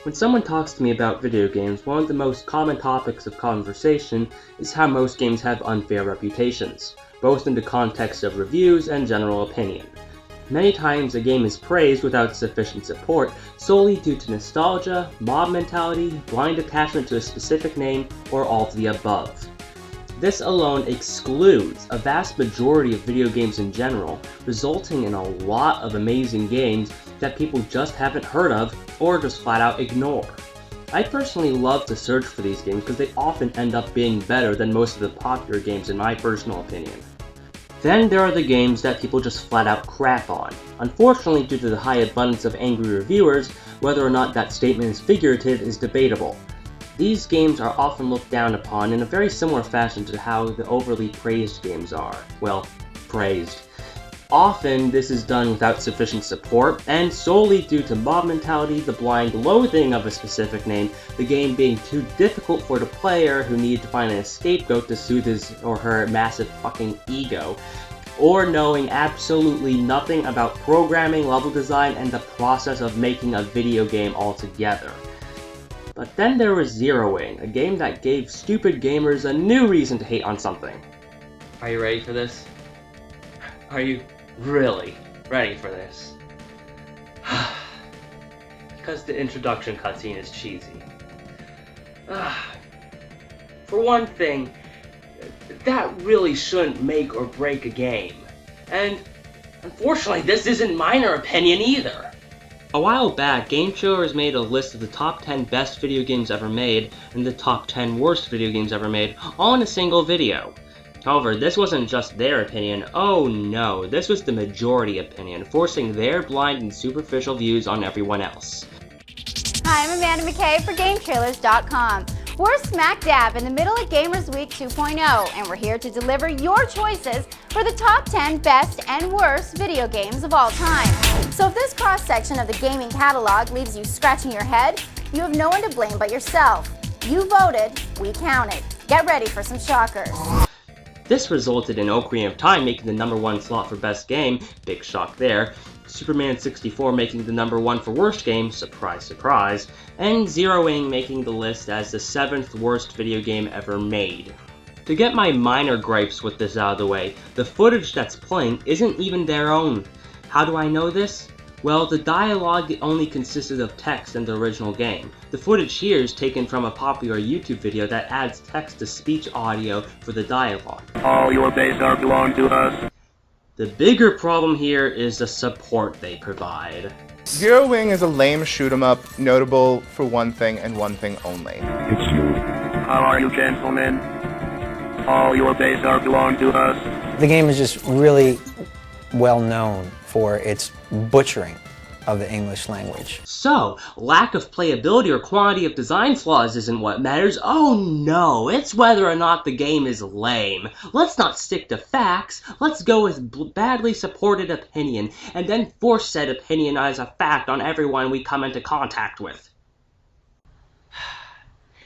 When someone talks to me about video games, one of the most common topics of conversation is how most games have unfair reputations, both in the context of reviews and general opinion. Many times a game is praised without sufficient support solely due to nostalgia, mob mentality, blind attachment to a specific name, or all of the above. This alone excludes a vast majority of video games in general, resulting in a lot of amazing games that people just haven't heard of or just flat out ignore. I personally love to search for these games because they often end up being better than most of the popular games in my personal opinion. Then there are the games that people just flat out crap on. Unfortunately, due to the high abundance of angry reviewers, whether or not that statement is figurative is debatable. These games are often looked down upon in a very similar fashion to how the overly praised games are. Well, praised. Often, this is done without sufficient support, and solely due to mob mentality, the blind loathing of a specific name, the game being too difficult for the player who needed to find a scapegoat to soothe his or her massive fucking ego, or knowing absolutely nothing about programming, level design, and the process of making a video game altogether. But then there was Zeroing, a game that gave stupid gamers a new reason to hate on something. Are you ready for this? Are you really ready for this? Because the introduction cutscene is cheesy. For one thing, that really shouldn't make or break a game. And unfortunately, this isn't minor opinion either. A while back, Game Trailers made a list of the top 10 best video games ever made and the top 10 worst video games ever made, all in a single video. However, this wasn't just their opinion, oh no, this was the majority opinion, forcing their blind and superficial views on everyone else. Hi, I'm Amanda McKay for GameTrailers.com. We're smack dab in the middle of Gamers Week 2.0, and we're here to deliver your choices for the top 10 best and worst video games of all time. So if this cross-section of the gaming catalog leaves you scratching your head, you have no one to blame but yourself. You voted, we counted. Get ready for some shockers. This resulted in Ocarina of Time making the #1 slot for best game, big shock there, Superman 64 making the #1 for worst game, surprise surprise, and Zeroing making the list as the 7th worst video game ever made. To get my minor gripes with this out of the way, the footage that's playing isn't even their own. How do I know this? Well, the dialogue only consisted of text in the original game. The footage here is taken from a popular YouTube video that adds text-to-speech audio for the dialogue. All your base are belong to us. The bigger problem here is the support they provide. Zeroing is a lame shoot-'em-up, notable for one thing and one thing only. It's you. How are you, gentlemen? All your base are belong to us. The game is just really well known for its butchering of the English language. So, lack of playability or quantity of design flaws isn't what matters. Oh no, it's whether or not the game is lame. Let's not stick to facts. Let's go with badly supported opinion, and then force said opinion as a fact on everyone we come into contact with.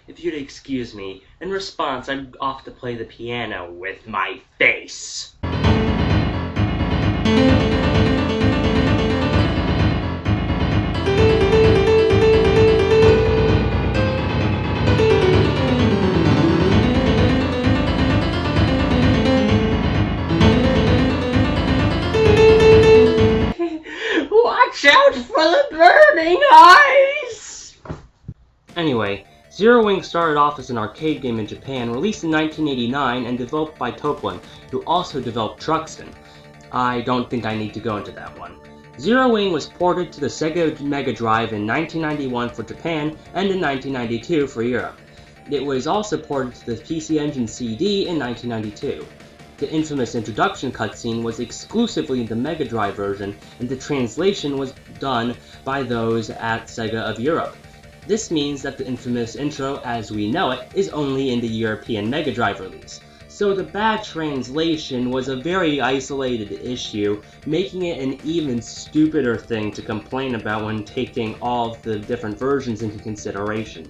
If you'd excuse me, in response I'm off to play the piano with my face. Watch out for the burning eyes! Anyway, Zeroing started off as an arcade game in Japan, released in 1989 and developed by Toplin, who also developed Truxton. I don't think I need to go into that one. Zeroing was ported to the Sega MegaDrive in 1991 for Japan and in 1992 for Europe. It was also ported to the PC Engine CD in 1992. The infamous introduction cutscene was exclusively in the Mega Drive version, and the translation was done by those at Sega of Europe. This means that the infamous intro, as we know it, is only in the European Mega Drive release. So the bad translation was a very isolated issue, making it an even stupider thing to complain about when taking all of the different versions into consideration.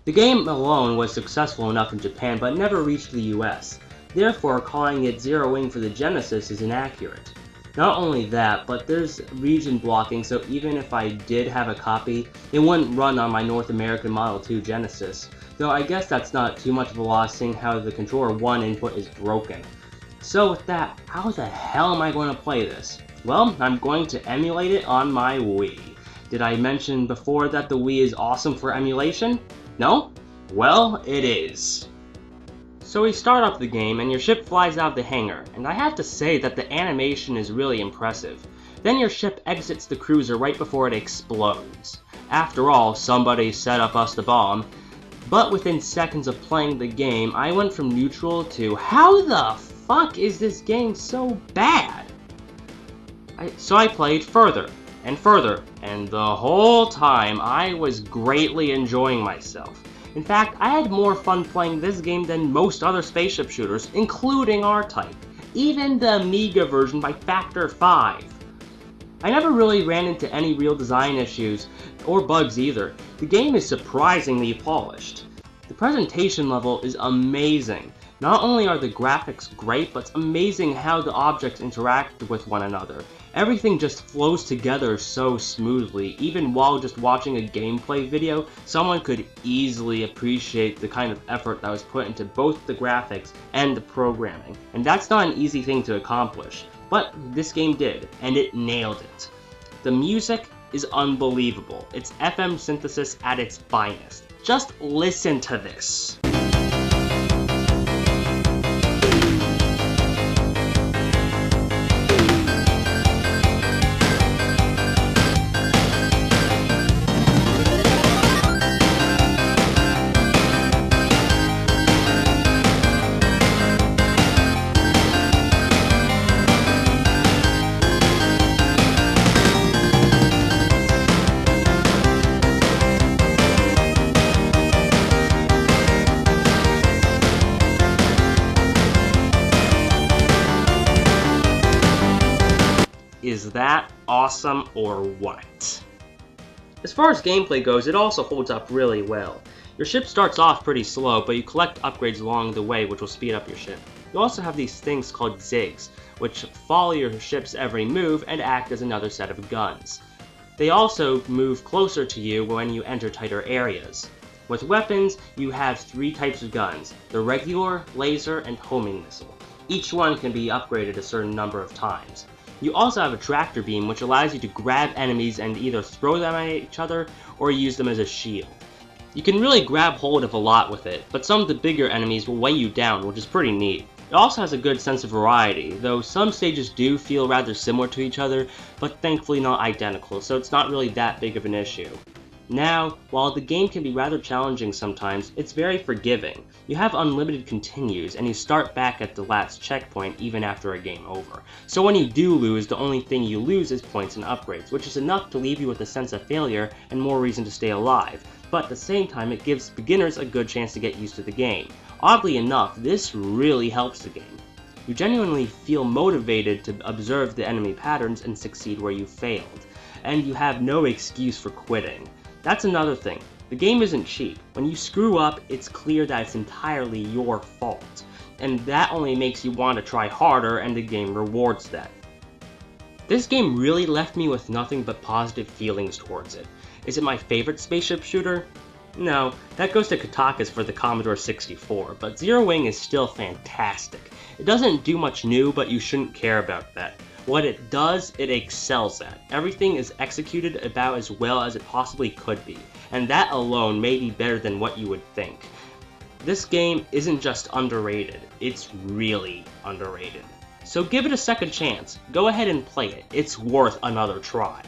The game alone was successful enough in Japan, but never reached the US. Therefore, calling it Zeroing for the Genesis is inaccurate. Not only that, but there's region blocking, so even if I did have a copy, it wouldn't run on my North American Model 2 Genesis. Though I guess that's not too much of a loss seeing how the controller 1 input is broken. So with that, how the hell am I going to play this? Well, I'm going to emulate it on my Wii. Did I mention before that the Wii is awesome for emulation? No? Well, it is. So we start up the game and your ship flies out the hangar, and I have to say that the animation is really impressive. Then your ship exits the cruiser right before it explodes. After all, somebody set up us the bomb. But within seconds of playing the game, I went from neutral to how the fuck is this game so bad? So I played further and further, and the whole time I was greatly enjoying myself. In fact, I had more fun playing this game than most other spaceship shooters, including R-Type, even the Amiga version by factor 5. I never really ran into any real design issues, or bugs either. The game is surprisingly polished. The presentation level is amazing. Not only are the graphics great, but it's amazing how the objects interact with one another. Everything just flows together so smoothly. Even while just watching a gameplay video, someone could easily appreciate the kind of effort that was put into both the graphics and the programming. And that's not an easy thing to accomplish. But this game did, and it nailed it. The music is unbelievable. It's FM synthesis at its finest. Just listen to this. Is that awesome or what? As far as gameplay goes, it also holds up really well. Your ship starts off pretty slow, but you collect upgrades along the way which will speed up your ship. You also have these things called zigs, which follow your ship's every move and act as another set of guns. They also move closer to you when you enter tighter areas. With weapons, you have 3 types of guns: the regular, laser, and homing missile. Each one can be upgraded a certain number of times. You also have a tractor beam, which allows you to grab enemies and either throw them at each other or use them as a shield. You can really grab hold of a lot with it, but some of the bigger enemies will weigh you down, which is pretty neat. It also has a good sense of variety, though some stages do feel rather similar to each other, but thankfully not identical, so it's not really that big of an issue. Now, while the game can be rather challenging sometimes, it's very forgiving. You have unlimited continues, and you start back at the last checkpoint even after a game over. So when you do lose, the only thing you lose is points and upgrades, which is enough to leave you with a sense of failure and more reason to stay alive. But at the same time, it gives beginners a good chance to get used to the game. Oddly enough, this really helps the game. You genuinely feel motivated to observe the enemy patterns and succeed where you failed, and you have no excuse for quitting. That's another thing. The game isn't cheap. When you screw up, it's clear that it's entirely your fault, and that only makes you want to try harder, and the game rewards that. This game really left me with nothing but positive feelings towards it. Is it my favorite spaceship shooter? No, that goes to Kotakas for the Commodore 64, but Zero Wing is still fantastic. It doesn't do much new, but you shouldn't care about that. What it does, it excels at. Everything is executed about as well as it possibly could be, and that alone may be better than what you would think. This game isn't just underrated, it's really underrated. So give it a second chance. Go ahead and play it. It's worth another try.